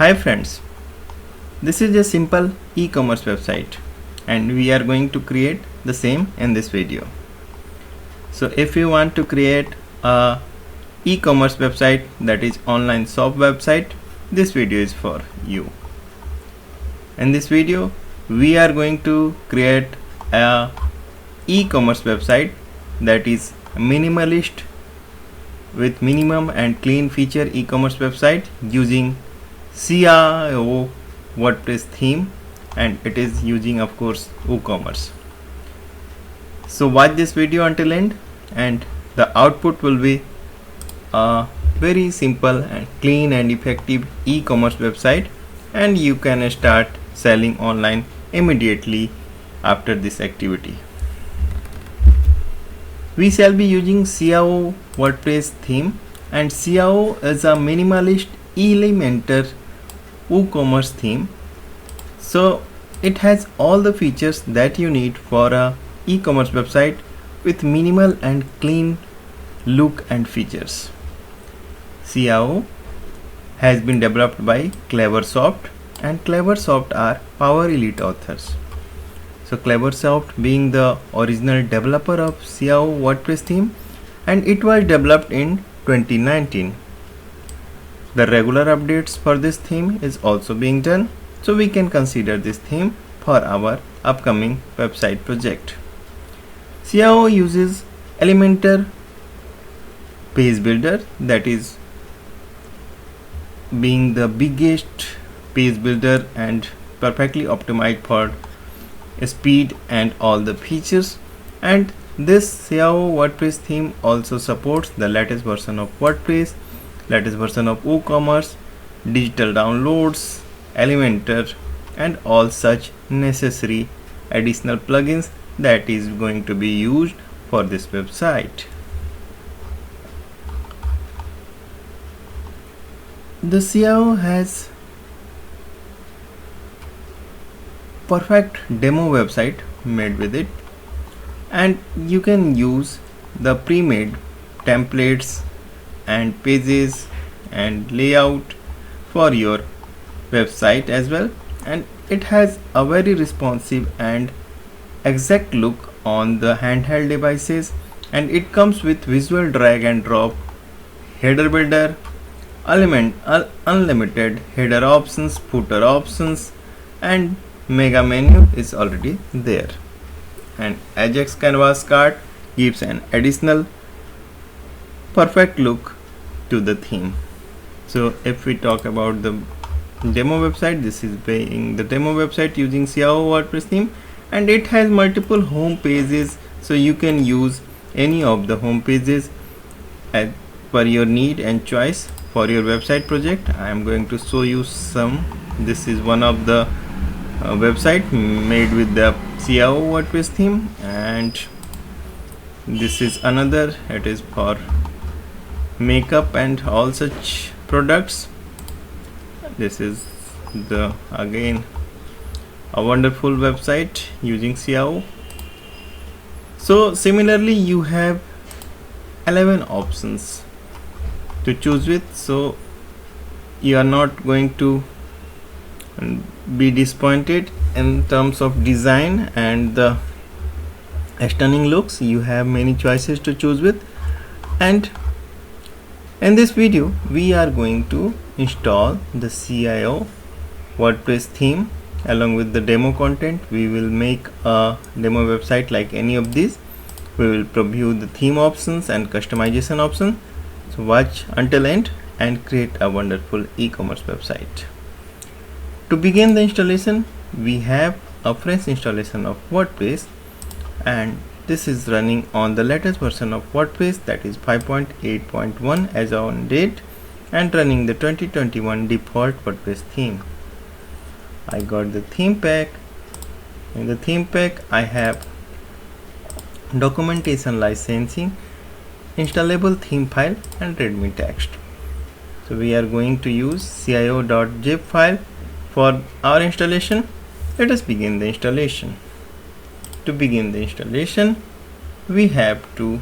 Hi friends, this is a simple e-commerce website and we are going to create the same in this video. So if you want to create a e-commerce website, that is online shop website, this video is for you. In this video we are going to create a e-commerce website that is minimalist with minimum and clean feature e-commerce website using CIO WordPress theme, and it is using of course WooCommerce. So watch this video until end and the output will be a very simple and clean and effective e-commerce website, and you can start selling online immediately after this activity. We shall be using CIO WordPress theme, and CIO is a minimalist Elementor WooCommerce theme. So it has all the features that you need for a e-commerce website with minimal and clean look and features. CIO has been developed by Cleversoft, and Cleversoft are Power Elite authors. So Cleversoft being the original developer of CIO WordPress theme, and it was developed in 2019. The regular updates for this theme is also being done, so we can consider this theme for our upcoming website project. CIO uses Elementor page builder, that is being the biggest page builder and perfectly optimized for speed and all the features. And this CIO WordPress theme also supports the latest version of WordPress, latest version of WooCommerce, digital downloads, Elementor, and all such necessary additional plugins that is going to be used for this website. The CIO has perfect demo website made with it, and you can use the pre-made templates and pages and layout for your website as well, and it has a very responsive and exact look on the handheld devices, and it comes with visual drag and drop header builder, unlimited header options, footer options, and mega menu is already there, and Ajax canvas card gives an additional perfect look to the theme. So if we talk about the demo website, this is being the demo website using CIO WordPress theme, and it has multiple home pages, so you can use any of the home pages as per your need and choice for your website project. I am going to show you some. This is one of the website made with the CIO WordPress theme, and this is another. It is for makeup and all such products. This is the again a wonderful website using CIO. So similarly you have 11 options to choose with, so you are not going to be disappointed in terms of design and the stunning looks. You have many choices to choose with, and in this video we are going to install the CIO WordPress theme along with the demo content. We will make a demo website like any of these. We will preview the theme options and customization options. So watch until end and create a wonderful e-commerce website. To begin the installation, we have a fresh installation of WordPress, and this is running on the latest version of WordPress, that is 5.8.1 as on date, and running the 2021 default WordPress theme. I got the theme pack. In the theme pack I have documentation, licensing, installable theme file, and readme text. So we are going to use cio.zip file for our installation. Let us begin the installation. To begin the installation, we have to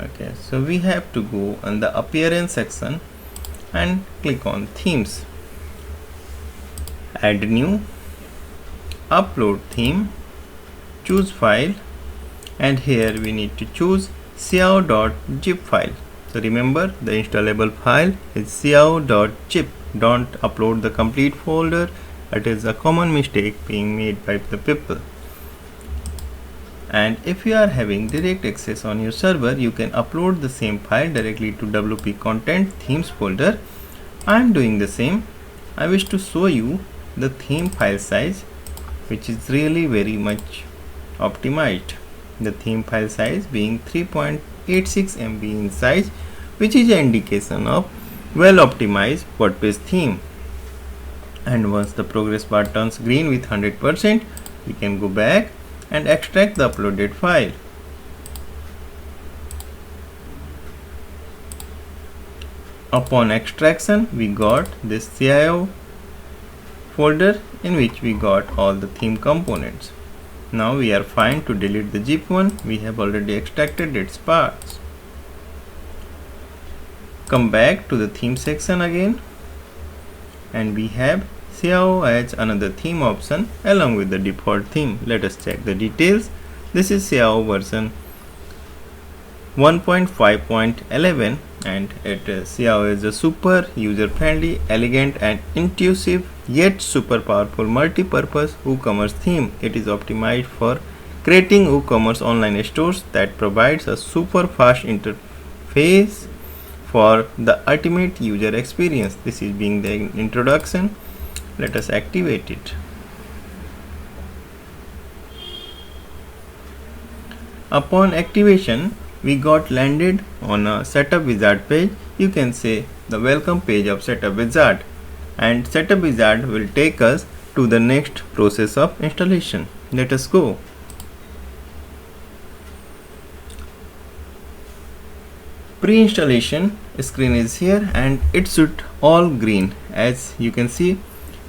Okay, so we have to go on the appearance section and click on themes, add new, upload theme, choose file, and here we need to choose xiao.zip file. So remember, the installable file is xiao.zip. Don't upload the complete folder. It is a common mistake being made by the people. And if you are having direct access on your server, you can upload the same file directly to WP content themes folder. I am doing the same. I wish to show you the theme file size, which is really very much optimized. The theme file size being 3.86 MB in size, which is an indication of well optimized WordPress theme. And once the progress bar turns green with 100%, we can go back and extract the uploaded file. Upon extraction, we got this CIO folder in which we got all the theme components. Now we are fine to delete the zip one. We have already extracted its parts. Come back to the theme section again, and we have Xiao as another theme option along with the default theme. Let us check the details. This is Xiao version 1.5.11, and Xiao is a super user-friendly, elegant and intuitive yet super powerful multi-purpose WooCommerce theme. It is optimized for creating WooCommerce online stores that provides a super fast interface for the ultimate user experience. This is being the introduction. Let us activate it. Upon activation, we got landed on a setup wizard page. You can say the welcome page of setup wizard, and setup wizard will take us to the next process of installation. Let us go. Pre-installation screen is here, and it should all green. As you can see,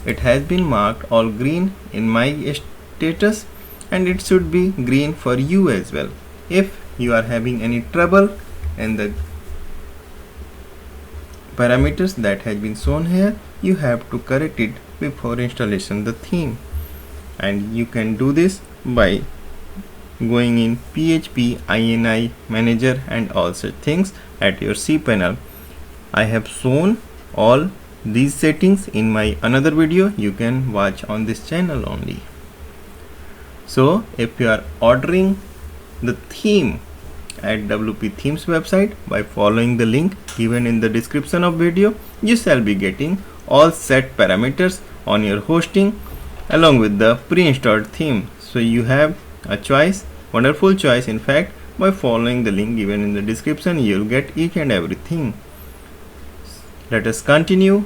it has been marked all green in my status, and it should be green for you as well. If you are having any trouble in the parameters that has been shown here, you have to correct it before installation the theme, and you can do this by going in PHP INI manager and all such things at your cPanel. I have shown all these settings in my another video. You can watch on this channel only. So if you are ordering the theme at WP Themes website by following the link given in the description of video, you shall be getting all set parameters on your hosting along with the pre-installed theme. So you have a choice, wonderful choice in fact. By following the link given in the description, you will get each and everything. Let us continue.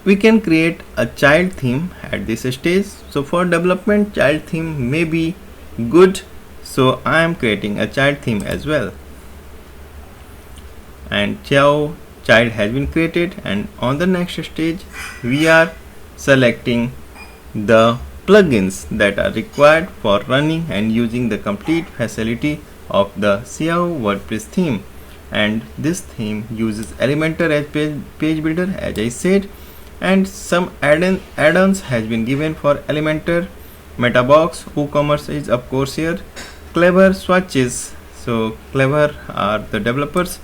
We can create a child theme at this stage. So for development, child theme may be good, so I am creating a child theme as well. And Xiao child has been created, and on the next stage we are selecting the plugins that are required for running and using the complete facility of the Xiao WordPress theme. And this theme uses Elementor as page builder, as I said, and some add-ons has been given for Elementor. Metabox, WooCommerce is of course here. Clever swatches, so Clever are the developers,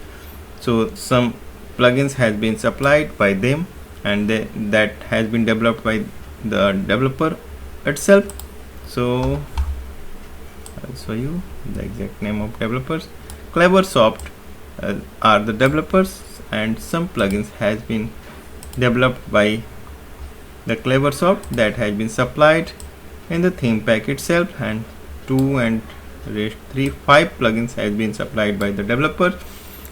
so some plugins has been supplied by them, and that has been developed by the developer itself. So I'll show you the exact name of developers. Cleversoft are the developers, and some plugins has been developed by the Cleversoft that has been supplied in the theme pack itself, and 5 plugins has been supplied by the developer.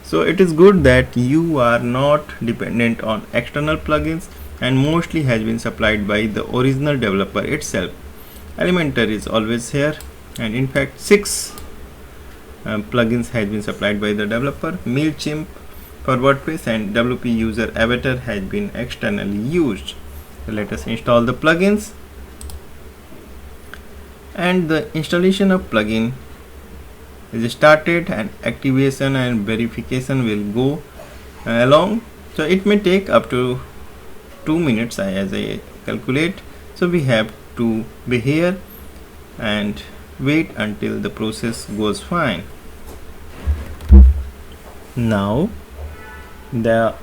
So it is good that you are not dependent on external plugins, and mostly has been supplied by the original developer itself. Elementor is always here, and in fact 6 plugins has been supplied by the developer. MailChimp for WordPress and WP User Avatar has been externally used. So let us install the plugins. and the installation of plugin is started, and activation and verification will go along. So it may take up to 2 minutes as I calculate. So we have to be here and wait until the process goes fine. Now the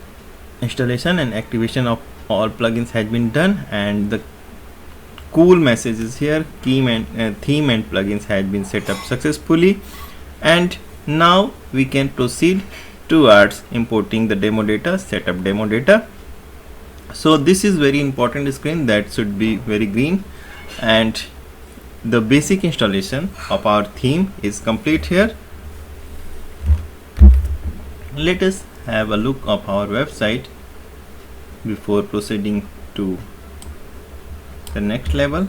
installation and activation of all plugins has been done, and the cool message is here: theme and plugins has been set up successfully. And now we can proceed towards importing the demo data, setup demo data. So this is very important screen that should be very green, and the basic installation of our theme is complete here. Let us have a look of our website before proceeding to the next level.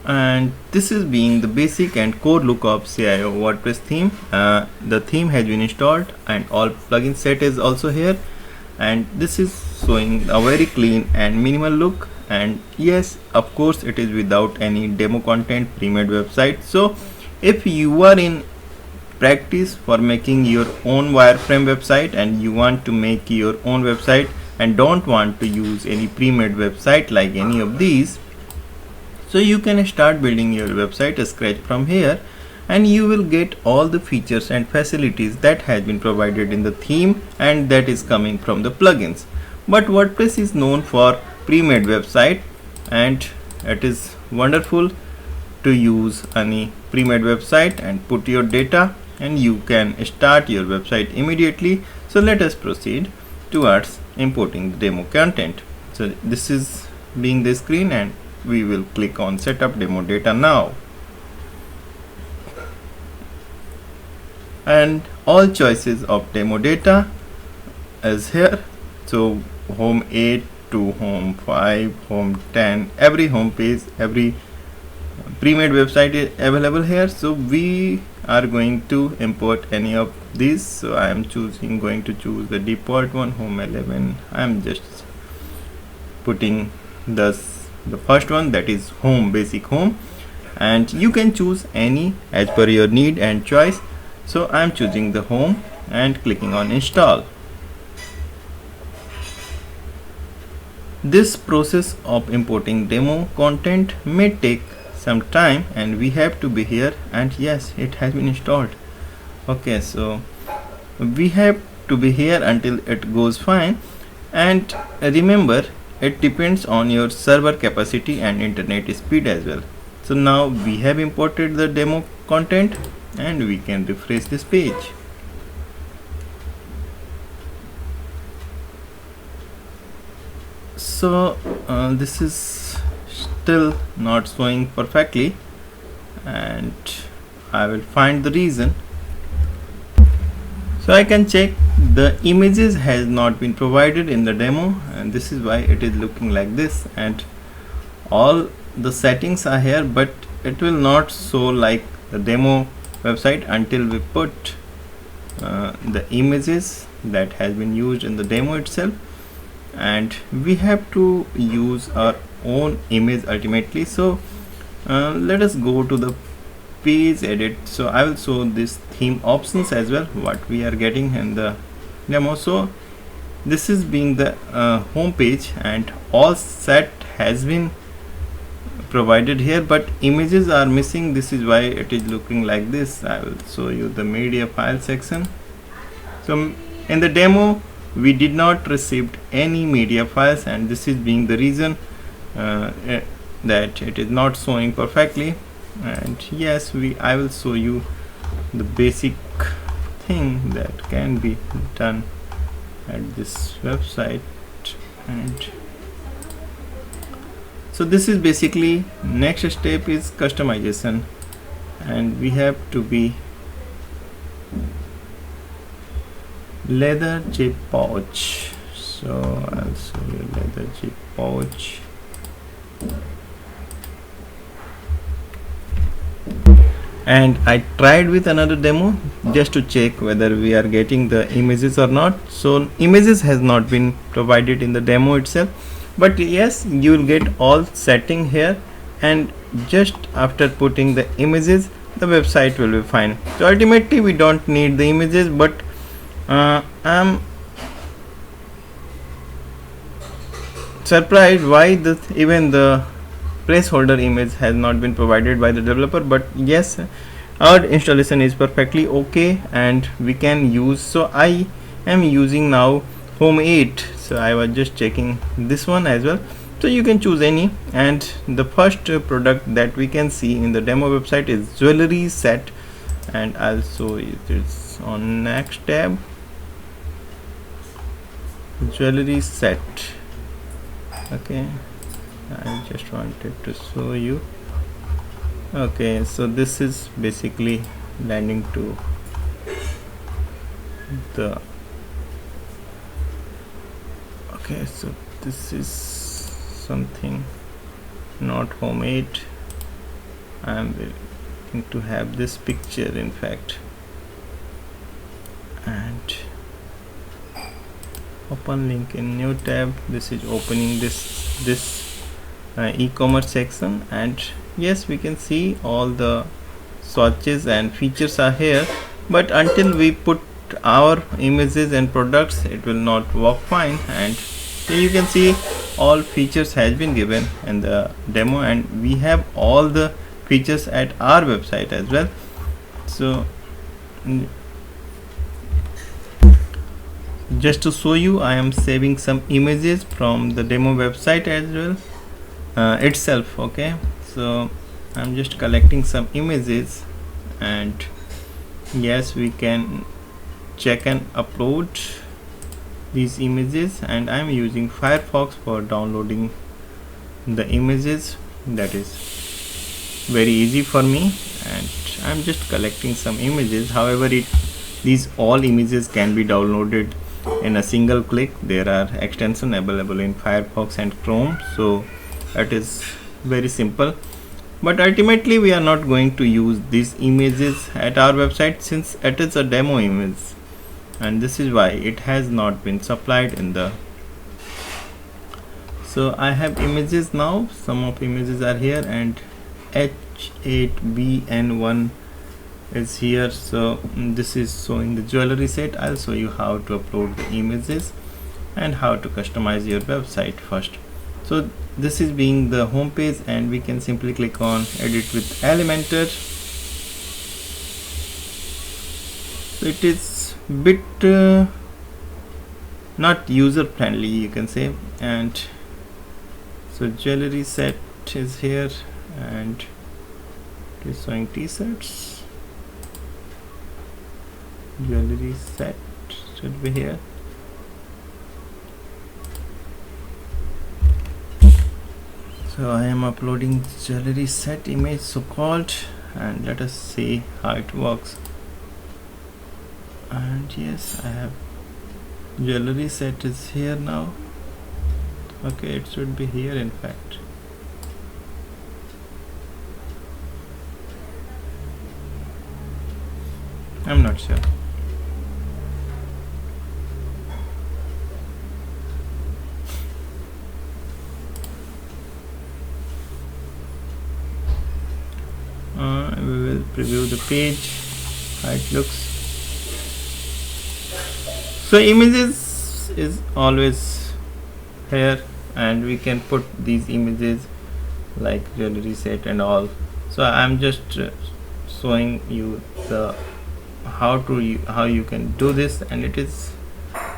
And this is being the basic and core look of CIO WordPress theme. The theme has been installed and all plugin set is also here, and this is showing a very clean and minimal look. And yes, of course, it is without any demo content, pre-made website. So if you are in practice for making your own wireframe website and you want to make your own website and don't want to use any pre-made website like any of these, so you can start building your website scratch from here, and you will get all the features and facilities that has been provided in the theme and that is coming from the plugins. But WordPress is known for pre-made website, and it is wonderful to use any pre-made website and put your data, and you can start your website immediately. So let us proceed towards importing the demo content. So this is being the screen, and we will click on setup demo data now, and all choices of demo data is here. So home 8 to home 5, home 10, every home page, every pre-made website is available here. So we are going to import any of these. So I am going to choose the default one, home 11. I am just putting the first one, that is home, basic home, and you can choose any as per your need and choice. So I am choosing the home and clicking on install. This process of importing demo content may take some time, and we have to be here, and yes, it has been installed. Okay, so we have to be here until it goes fine. And remember, it depends on your server capacity and internet speed as well. So now we have imported the demo content, and we can refresh this page. So this is still not showing perfectly, and I will find the reason. So I can check the images has not been provided in the demo, and this is why it is looking like this, and all the settings are here, but it will not show like the demo website until we put the images that has been used in the demo itself. And we have to use our own image ultimately. So let us go to the page edit. So I will show this theme options as well, what we are getting in the demo. So this is being the home page, and all set has been provided here, but images are missing. This is why it is looking like this. I will show you the media file section. So in the demo we did not receive any media files, and this is being the reason that it is not showing perfectly. And yes, I will show you the basic thing that can be done at this website. And so this is basically next step is customization, and we have to be leather zip pouch. So I'll show you leather zip pouch. and I tried with another demo just to check whether we are getting the images or not. So images has not been provided in the demo itself, but yes, you will get all setting here, and just after putting the images the website will be fine. So ultimately we don't need the images, but I'm surprised why even the placeholder image has not been provided by the developer. But yes, our installation is perfectly okay and we can use. So I am using now Home 8, so I was just checking this one as well. So you can choose any, and the first product that we can see in the demo website is jewelry set, and also it is on next tab, jewelry set. Okay, I just wanted to show you. Okay, so this is basically landing to the, okay, so this is something not Home 8. I am going to have this picture in fact, and open link in new tab. This is opening this e-commerce section, and yes, we can see all the swatches and features are here, but until we put our images and products it will not work fine. And here you can see all features has been given in the demo, and we have all the features at our website as well. So just to show you, I am saving some images from the demo website as well itself. Okay, so I'm just collecting some images, and yes, we can check and upload these images, and I'm using Firefox for downloading the images. That is very easy for me, and I'm just collecting some images. However, these all images can be downloaded in a single click. There are extensions available in Firefox and Chrome, so that is very simple. But ultimately we are not going to use these images at our website since it is a demo image, and this is why it has not been supplied in the. So I have images now. Some of images are here, and H8BN1 is here. So this is showing the jewelry set. I'll show you how to upload the images and how to customize your website first. So this is being the home page, and we can simply click on edit with Elementor. So it is bit not user friendly, you can say. And so jewelry set is here, and it is showing t-shirts. Jewelry set should be here. So I am uploading jewelry set image, so called, and let us see how it works. And yes, I have jewelry set is here now. Okay, it should be here in fact. I'm not sure. We will preview the page, how it looks. So images is always here, and we can put these images like jewelry set and all. So I'm just showing you the how you can do this, and it is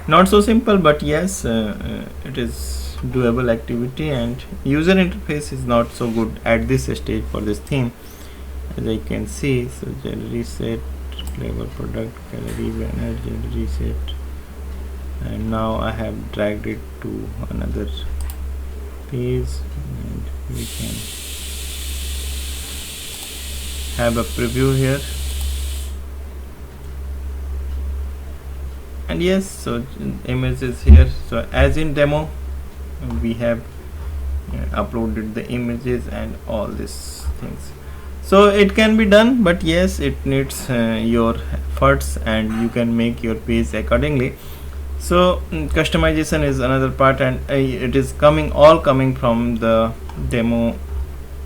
not so simple, but yes, it is doable activity, and user interface is not so good at this stage for this theme, as I can see. So jewelry set, flavor product, gallery banner, jewelry set, and now I have dragged it to another page, and we can have a preview here. And yes, so image is here. So as in demo, we have uploaded the images and all these things. So it can be done, but yes, it needs your efforts, and you can make your page accordingly. So customization is another part, and it is all coming from the demo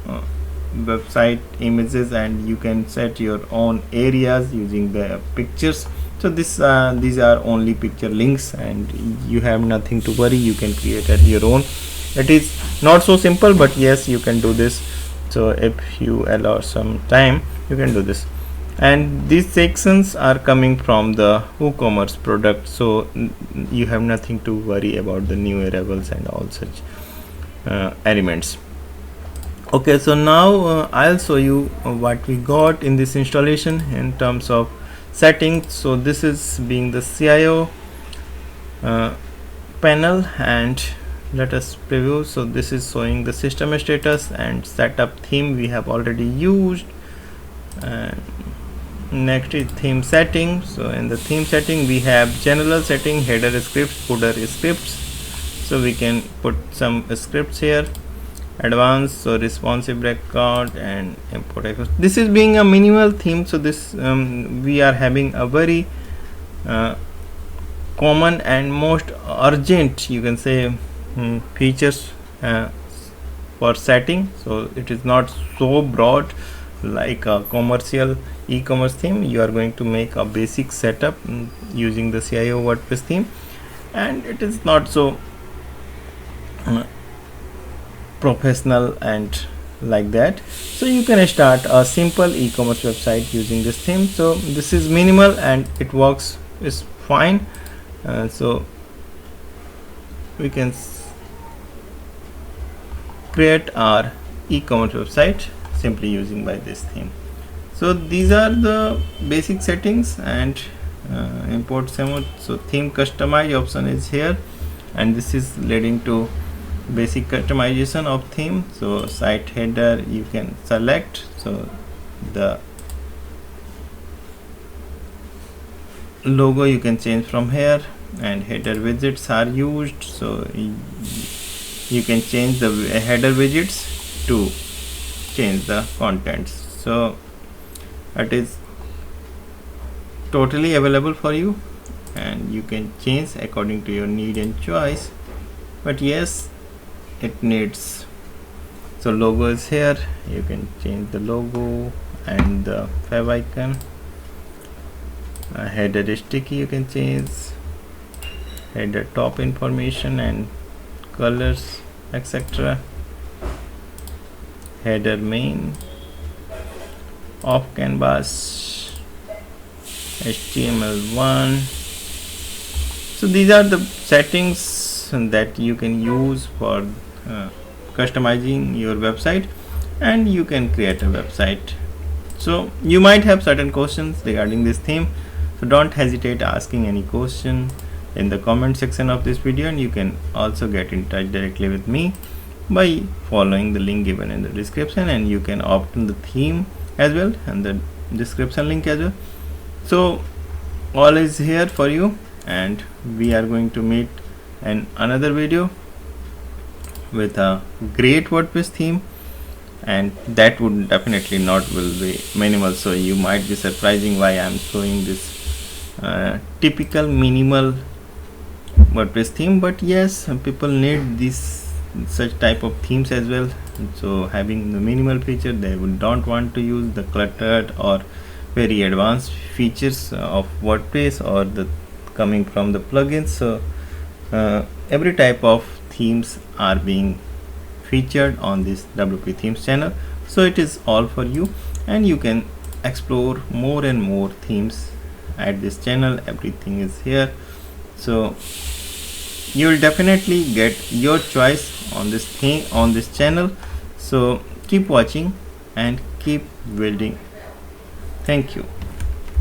uh, website images, and you can set your own areas using the pictures. So these are only picture links, and you have nothing to worry. You can create at your own. It is not so simple, but yes, you can do this. So if you allow some time, you can do this. And these sections are coming from the WooCommerce product, so you have nothing to worry about the new arrivals and all such elements. Okay, so now I'll show you what we got in this installation in terms of settings. So this is being the CIO panel, and let us preview. So this is showing the system status and setup theme we have already used. And next is theme setting. So in the theme setting we have general setting, header scripts, footer scripts. So we can put some scripts here. Advanced, so responsive record and import export. This is being a minimal theme, so this we are having a very common and most urgent, you can say, features for setting. So it is not so broad like a commercial e-commerce theme. You are going to make a basic setup using the CIO WordPress theme, and it is not so professional and like that. So you can start a simple e-commerce website using this theme. So this is minimal and it works is fine. So we can create our e-commerce website simply using by this theme. So these are the basic settings, and import some. So theme customize option is here, and this is leading to basic customization of theme. So site header you can select, so the logo you can change from here, and header widgets are used, so you can change the header widgets to change the contents. So it is totally available for you, and you can change according to your need and choice. But yes, it needs, so logo is here, you can change the logo and the fav icon. Header is sticky, you can change header top information and colors, etc. Header main, off canvas, HTML1. So these are the settings that you can use for customizing your website, and you can create a website. So you might have certain questions regarding this theme, so don't hesitate asking any question in the comment section of this video, and you can also get in touch directly with me by following the link given in the description, and you can opt in the theme as well and the description link as well. So all is here for you, and we are going to meet in another video with a great WordPress theme, and that would definitely not will be minimal. So you might be surprising why I am showing this typical minimal WordPress theme, but yes, people need this such type of themes as well. So having the minimal feature, they don't want to use the cluttered or very advanced features of WordPress or the coming from the plugins. So every type of themes are being featured on this WP Themes channel, so it is all for you, and you can explore more and more themes at this channel. Everything is here, so you will definitely get your choice on this thing on this channel. So keep watching and keep building. Thank you.